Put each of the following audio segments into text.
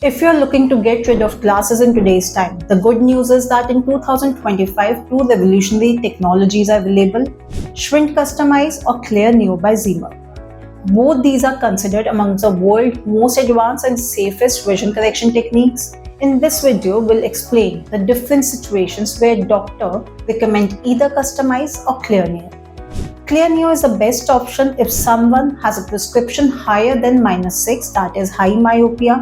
If you're looking to get rid of glasses in today's time, the good news is that in 2025, two revolutionary technologies are available: Shrink Customize or Clear Neo by Zimmer. Both these are considered among the world's most advanced and safest vision correction techniques. In this video, we'll explain the different situations where doctor recommend either Customize or Clear Neo. Clear Neo is the best option if someone has a prescription higher than -6, that is high myopia.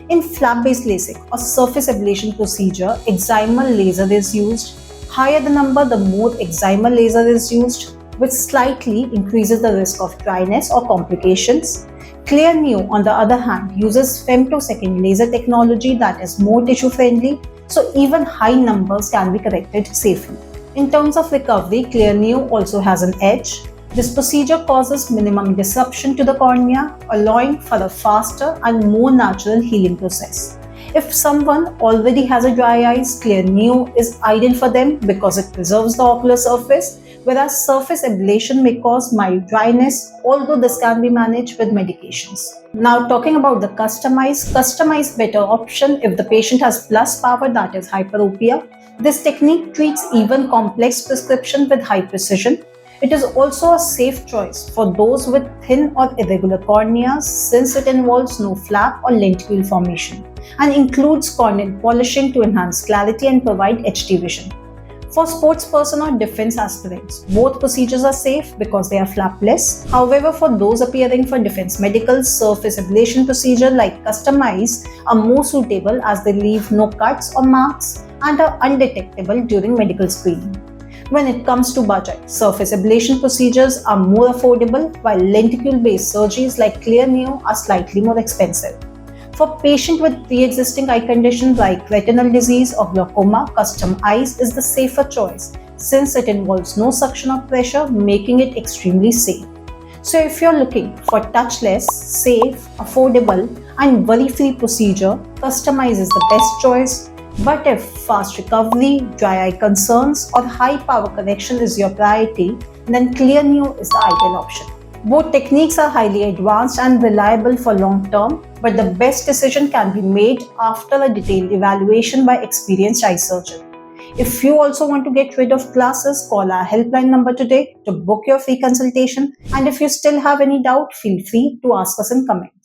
In flap-based LASIK or surface ablation procedure, excimer laser is used. Higher the number, the more excimer laser is used, which slightly increases the risk of dryness or complications. Clear Neo, on the other hand, uses femtosecond laser technology that is more tissue-friendly, so even high numbers can be corrected safely. In terms of recovery, Clear Neo also has an edge. This procedure causes minimum disruption to the cornea, allowing for a faster and more natural healing process. If someone already has a dry eyes, Clear Neo is ideal for them because it preserves the ocular surface, whereas surface ablation may cause mild dryness, although this can be managed with medications. Now talking about the customize better option if the patient has plus power, that is hyperopia. This technique treats even complex prescription with high precision. It is also a safe choice for those with thin or irregular corneas since it involves no flap or lenticule formation and includes corneal polishing to enhance clarity and provide HD vision. For sports person or defense aspirants, both procedures are safe because they are flapless. However, for those appearing for defense medical, surface ablation procedure like Customize are more suitable as they leave no cuts or marks and are undetectable during medical screening. When it comes to budget, surface ablation procedures are more affordable while lenticule-based surgeries like Clear Neo are slightly more expensive. For patients with pre-existing eye conditions like retinal disease or glaucoma, Customize is the safer choice since it involves no suction or pressure, making it extremely safe. So if you're looking for touchless, safe, affordable and worry-free procedure, Customize is the best choice. But if fast recovery, dry eye concerns or high power correction is your priority, then Clear Neo is the ideal option. Both techniques are highly advanced and reliable for long term, but the best decision can be made after a detailed evaluation by experienced eye surgeon. If you also want to get rid of glasses, call our helpline number today to book your free consultation. And if you still have any doubt, feel free to ask us in comments.